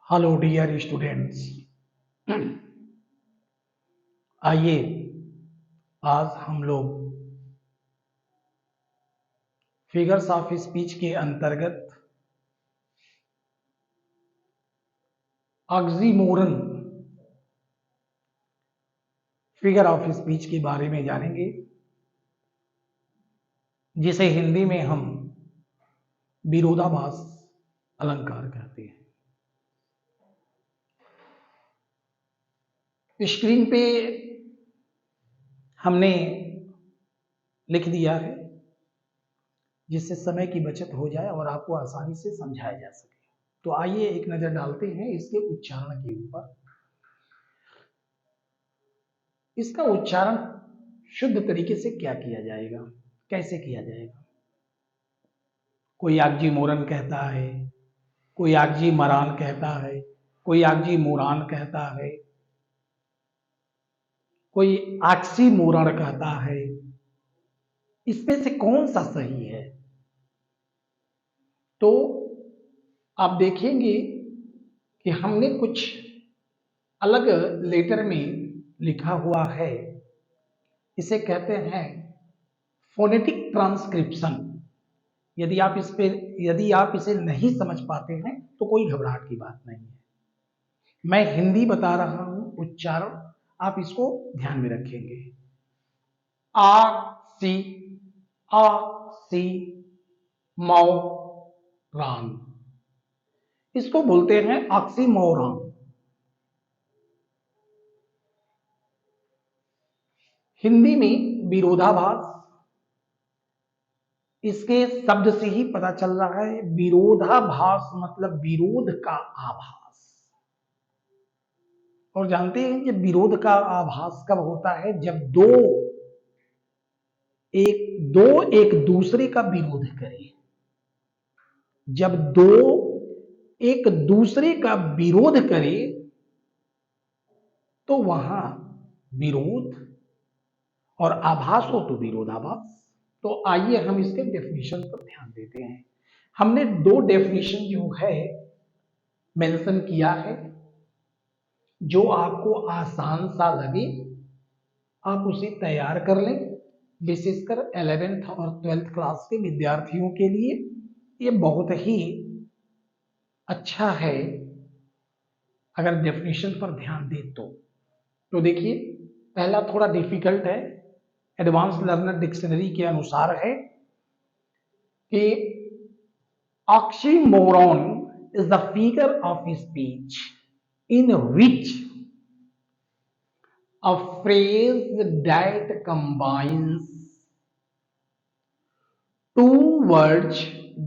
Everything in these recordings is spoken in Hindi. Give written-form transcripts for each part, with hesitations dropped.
Hello dear students. आइए आज हम लोग फिगर्स ऑफ स्पीच के अंतर्गत ऑक्सीमोरन फिगर ऑफ स्पीच के बारे में जानेंगे, जिसे हिंदी में हम विरोधाभास अलंकार कहते हैं। स्क्रीन पे हमने लिख दिया है, जिससे समय की बचत हो जाए और आपको आसानी से समझाया जा सके। तो आइए एक नजर डालते हैं इसके उच्चारण के ऊपर। इसका उच्चारण शुद्ध तरीके से क्या किया जाएगा, कैसे किया जाएगा। कोई ऑक्सीमोरन कहता है, कोई ऑक्सीमोरन कहता है, कोई ऑक्सीमोरन कहता है, कोई ऑक्सीमोरन कहता है। इसमें से कौन सा सही है? तो आप देखेंगे कि हमने कुछ अलग लेटर में लिखा हुआ है। इसे कहते हैं फोनेटिक ट्रांसक्रिप्शन। यदि आप इसे नहीं समझ पाते हैं तो कोई घबराहट की बात नहीं है। मैं हिंदी बता रहा हूं, उच्चारण आप इसको ध्यान में रखेंगे। ऑक्सी ऑक्सी मोरन, इसको बोलते हैं ऑक्सीमोरन। हिंदी में विरोधाभास, इसके शब्द से ही पता चल रहा है। विरोधाभास मतलब विरोध का आभास। और जानते हैं कि विरोध का आभास कब होता है? जब दो एक दूसरे का विरोध करें। जब दो एक दूसरे का विरोध करें तो वहां विरोध, और आभास हो तो विरोधाभास। तो आइए हम इसके डेफिनेशन पर ध्यान देते हैं। हमने दो डेफिनेशन जो है मेंशन किया है, जो आपको आसान सा लगे आप उसे तैयार कर लें। विशेषकर 11th और 12th क्लास के विद्यार्थियों के लिए ये बहुत ही अच्छा है अगर डेफिनेशन पर ध्यान दें तो देखिए, पहला थोड़ा डिफिकल्ट है। एडवांस लर्नर डिक्शनरी के अनुसार है कि oxymoron is the figure of speech in which a phrase that combines two words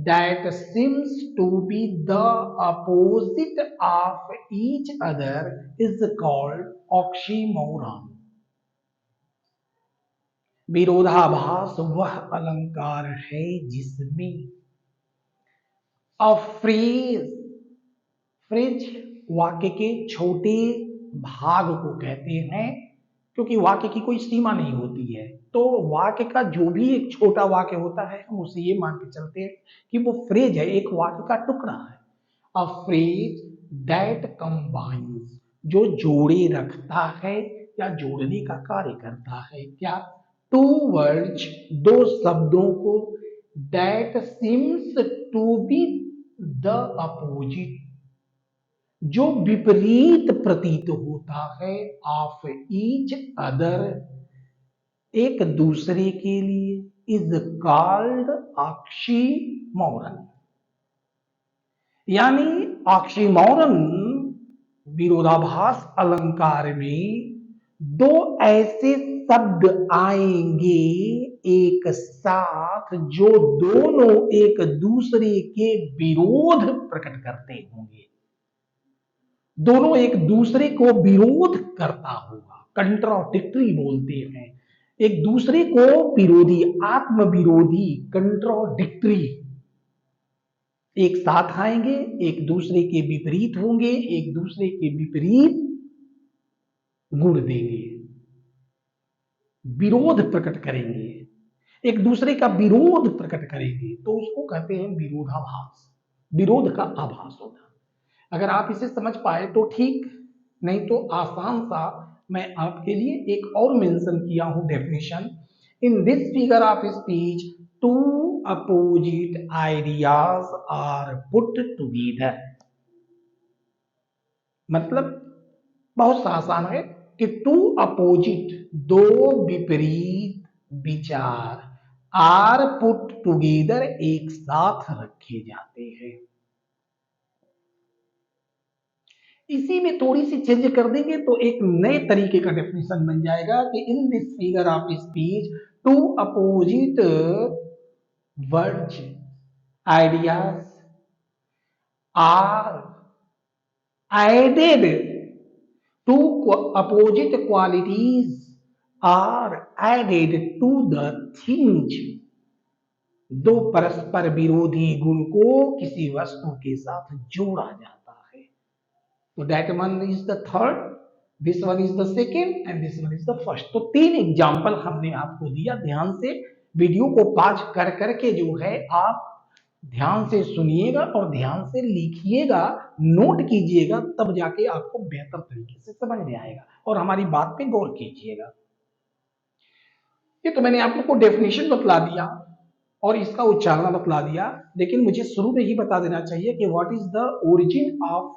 that seems to be the opposite of each other is called oxymoron. विरोधाभास वह अलंकार है जिसमें फ्रेज वाक्य के छोटे भाग को कहते हैं, क्योंकि वाक्य की कोई सीमा नहीं होती है। तो वाक्य का जो भी एक छोटा वाक्य होता है हम उसे ये मान के चलते हैं कि वो फ्रेज है, एक वाक्य का टुकड़ा है। अ फ्रेज दैट कंबाइंस, जो जोड़े रखता है या जोड़ने का कार्य करता है। क्या? टू वर्ड्स, दो शब्दों को, that seems to be the opposite, जो विपरीत प्रतीत होता है, ऑफ ईच अदर, एक दूसरे के लिए, इज कॉल्ड ऑक्सीमोरन। यानी ऑक्सीमोरन विरोधाभास अलंकार में दो ऐसे शब्द आएंगे एक साथ जो दोनों एक दूसरे के विरोध प्रकट करते होंगे। दोनों एक दूसरे को विरोध करता होगा, कंट्राडिक्टरी बोलते हैं। एक दूसरे को विरोधी, आत्म विरोधी, कंट्राडिक्टरी एक साथ आएंगे, एक दूसरे के विपरीत होंगे, एक दूसरे के विपरीत गुण देंगे, विरोध प्रकट करेंगे, एक दूसरे का विरोध प्रकट करेंगे। तो उसको कहते हैं विरोधाभास, विरोध का आभास होना। अगर आप इसे समझ पाए तो ठीक, नहीं तो आसान सा मैं आपके लिए एक और मेंशन किया हूं definition. In this figure of speech two opposite ideas are put together. मतलब बहुत सा आसान है कि टू अपोजिट, दो विपरीत विचार, आर पुट टुगेदर, एक साथ रखे जाते हैं। इसी में थोड़ी सी चेंज कर देंगे तो एक नए तरीके का डेफिनेशन बन जाएगा कि in this figure of speech two opposite words ideas are added to opposite qualities are added to the things. दो परस्पर विरोधी गुण को किसी वस्तु के साथ जोड़ा जाता है। तो that one is the third, this one is the second and this one is the first. तो तीन एग्जाम्पल हमने आपको दिया। ध्यान से वीडियो को पॉज कर करके जो है आप ध्यान से सुनिएगा और ध्यान से लिखिएगा, नोट कीजिएगा, तब जाके आपको बेहतर तरीके से समझ में आएगा और हमारी बात पे गौर कीजिएगा। ये तो मैंने आप लोग को डेफिनेशन बतला दिया और इसका उच्चारण बतला दिया, लेकिन मुझे शुरू में ही बता देना चाहिए कि what is the origin of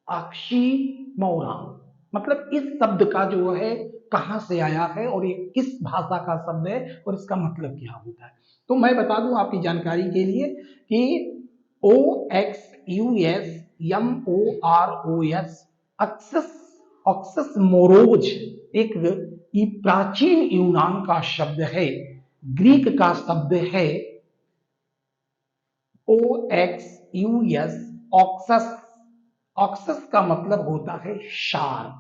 oxymoron. मतलब इस शब्द का जो है कहां से आया है और ये किस भाषा का शब्द है और इसका मतलब क्या होता है। तो मैं बता दूं आपकी जानकारी के लिए कि OXUSMOROS ऑक्सस, ऑक्सस मोरोज एक प्राचीन यूनान का शब्द है, ग्रीक का शब्द है OXUS ऑक्सस। ऑक्सस का मतलब होता है शार्प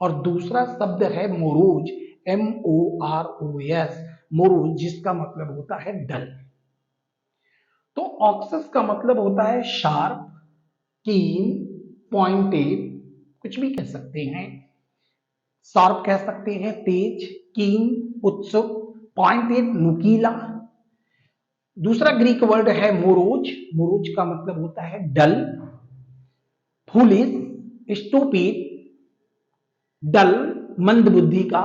और दूसरा शब्द है मोरोज MOROS, मोरोज, जिसका मतलब होता है डल। तो ऑक्सस का मतलब होता है शार्प, कीन, पॉइंटेड, कुछ भी कह सकते हैं। शार्प कह सकते हैं तेज, कीन उत्सुक, पॉइंटेड नुकीला। दूसरा ग्रीक वर्ड है मोरोज, मोरोज का मतलब होता है डल, फूलिश, स्टूपिड, डल मंद बुद्धि का,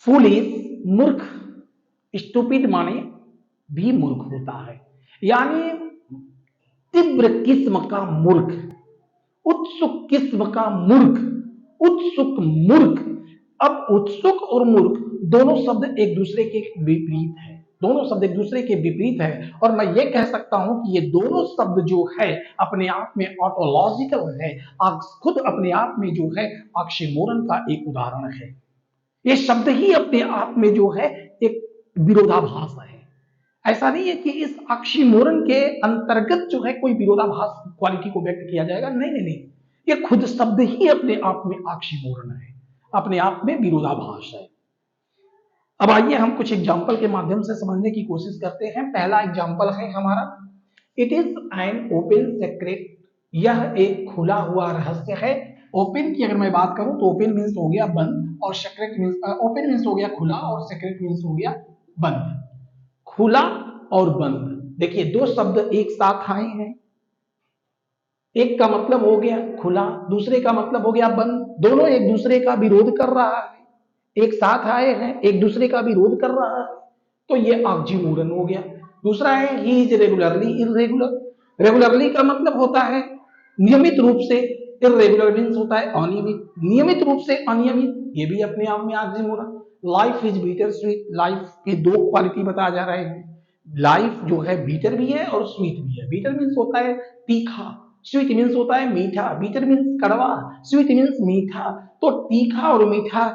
फूलिश मूर्ख, स्टूपिड माने भी मूर्ख होता है, यानी तीव्र किस्म का मूर्ख, उत्सुक किस्म का मूर्ख, उत्सुक मूर्ख। अब उत्सुक और मूर्ख दोनों शब्द एक दूसरे के विपरीत है, दोनों शब्द एक दूसरे के विपरीत है और मैं ये कह सकता हूं कि ये दोनों शब्द जो है अपने आप में ऑटोलॉजिकल है, खुद अपने आप में जो है ऑक्सीमोरन का एक उदाहरण है। ये शब्द ही अपने आप में जो है एक विरोधाभास है। ऐसा नहीं है कि इस ऑक्सीमोरन के अंतर्गत जो है कोई विरोधाभास क्वालिटी को व्यक्त किया जाएगा, नहीं नहीं नहीं, ये खुद शब्द ही अपने आप में ऑक्सीमोरन है, अपने आप में विरोधाभास है। अब आइए हम कुछ एग्जाम्पल के माध्यम से समझने की कोशिश करते हैं। पहला एग्जाम्पल है हमारा, it is an open secret, यह एक खुला हुआ रहस्य है। ओपन की अगर मैं बात करूं तो ओपन मीन्स हो गया बंद और सीक्रेट मीन्स, ओपन मीन्स हो गया खुला और सीक्रेट मीन्स हो गया बंद। खुला और बंद, देखिए दो शब्द एक साथ आए हैं, एक का मतलब हो गया खुला, दूसरे का मतलब हो गया बंद, दोनों एक दूसरे का विरोध कर रहा है, एक साथ आए हैं एक दूसरे का विरोध कर रहा है, तो ये ऑक्सीमोरन हो गया। दूसरा है he is regularly irregular, regularly का मतलब होता है नियमित रूप से, इररेगुलर मीन्स होता है अनियमित, नियमित रूप से अनियमित, ये भी अपने आप में oxymoron. Life is bitter sweet, life के दो क्वालिटी बताया जा रहे हैं, लाइफ जो है बीटर भी है और स्वीट भी है। बीटर मीन्स होता है तीखा, स्वीट मीन्स होता है मीठा, बीटर मीन्स कड़वा, स्वीट मीन्स मीठा। तो तीखा और मीठा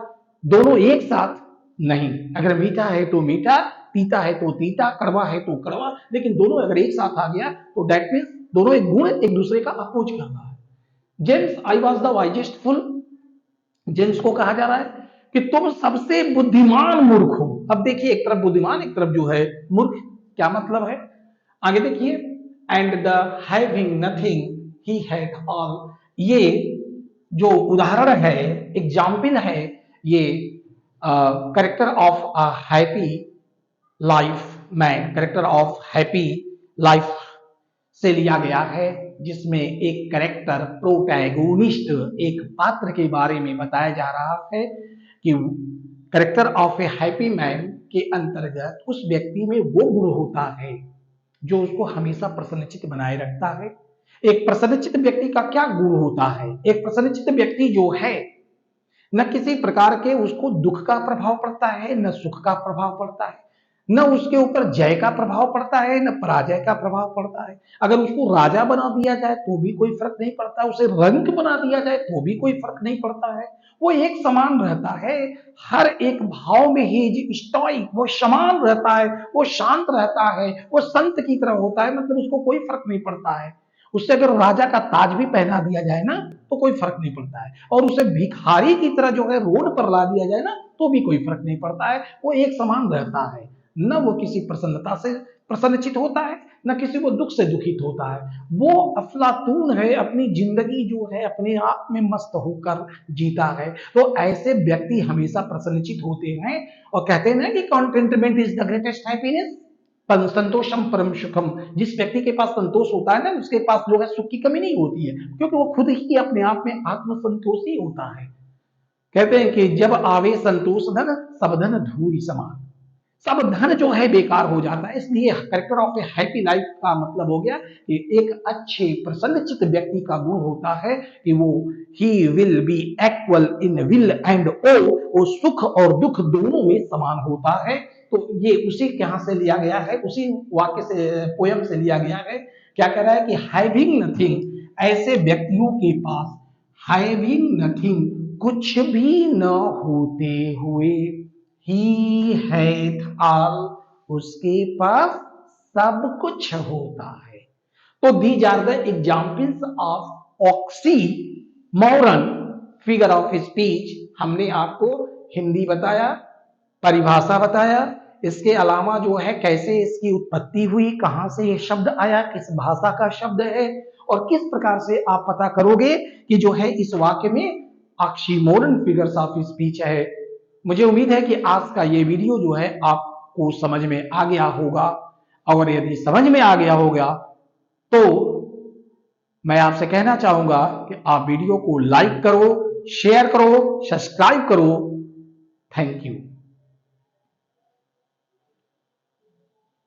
दोनों एक साथ नहीं, अगर मीठा है तो मीठा, तीता है तो तीता, कड़वा है तो कड़वा, लेकिन दोनों अगर एक साथ आ गया तो दैट मीन्स दोनों एक गुण एक दूसरे का अपोज कर रहा है। James I was the wisest full, James को कहा जा रहा है कि तुम सबसे बुद्धिमान मूर्ख हो। अब देखिए एक तरफ बुद्धिमान एक तरफ जो है मूर्ख, क्या मतलब है आगे देखिए, and the having nothing he had all, ये जो उदाहरण है एग्जाम्पल है, ये character of a happy life man, character of happy life से लिया गया है। जिसमें एक कैरेक्टर प्रोटैगोनिस्ट, एक पात्र के बारे में बताया जा रहा है कि character of A happy man के अंतर्गत उस व्यक्ति में वो गुण होता है जो उसको हमेशा प्रसन्नचित्त बनाए रखता है। एक प्रसन्नचित्त व्यक्ति का क्या गुण होता है? एक प्रसन्नचित्त व्यक्ति जो है न किसी प्रकार के उसको दुख का प्रभाव पड़ता है, न सुख का प्रभाव पड़ता है, न उसके ऊपर जय का प्रभाव पड़ता है, न पराजय का प्रभाव पड़ता है। अगर उसको राजा बना दिया जाए तो भी कोई फर्क नहीं पड़ता, उसे रंक बना दिया जाए तो भी कोई फर्क नहीं पड़ता है। वो एक समान रहता है, हर एक भाव में ही स्टॉइक, वो समान रहता है, वो शांत रहता है, वो संत की तरह होता है, मतलब उसको कोई फर्क नहीं पड़ता है। उससे अगर राजा का ताज भी पहना दिया जाए ना तो कोई फर्क नहीं पड़ता है, और उसे भिखारी की तरह जो है रोड पर ला दिया जाए ना तो भी कोई फर्क नहीं पड़ता है। वो एक समान रहता है, न वो किसी प्रसन्नता से प्रसन्नचित होता है, न किसी को दुख से दुखित होता है। वो अफलातून है, अपनी जिंदगी जो है अपने आप में मस्त होकर जीता है। तो ऐसे व्यक्ति हमेशा प्रसन्नचित होते हैं, और कहते हैं ना कि contentment is the greatest happiness, संतोषम परम सुखम। जिस व्यक्ति के पास संतोष होता है ना, उसके पास जो है सुख की कमी नहीं होती है, क्योंकि वो खुद ही अपने आप में आत्मसंतोषी होता है। कहते हैं कि जब आवे संतोष धन, सब धन धूरी समान। सब धन जो है बेकार हो जाता है। इसलिए character of A happy life का मतलब हो गया कि एक अच्छे प्रसन्नचित्त व्यक्ति का गुण होता है कि वो he will be equal in weal and woe, वो सुख और दुख दोनों में समान होता है। तो ये उसी यहां से लिया गया है, उसी वाक्य से, पोयम से लिया गया है। क्या कह रहा है कि हैविंग नथिंग, ऐसे व्यक्तियों के पास हैविंग नथिंग, कुछ भी न होते हुए, ही हैथ ऑल, उसके पास सब कुछ होता है। तो these are the examples of oxymoron figure of speech. हमने आपको हिंदी बताया, परिभाषा बताया, इसके अलावा जो है कैसे इसकी उत्पत्ति हुई, कहां से ये शब्द आया, किस भाषा का शब्द है, और किस प्रकार से आप पता करोगे कि जो है इस वाक्य में ऑक्सीमोरन फिगर्स ऑफ स्पीच है। मुझे उम्मीद है कि आज का ये वीडियो जो है आपको समझ में आ गया होगा, और यदि समझ में आ गया होगा तो मैं आपसे कहना चाहूंगा कि आप वीडियो को लाइक करो, शेयर करो, सब्सक्राइब करो। Thank you.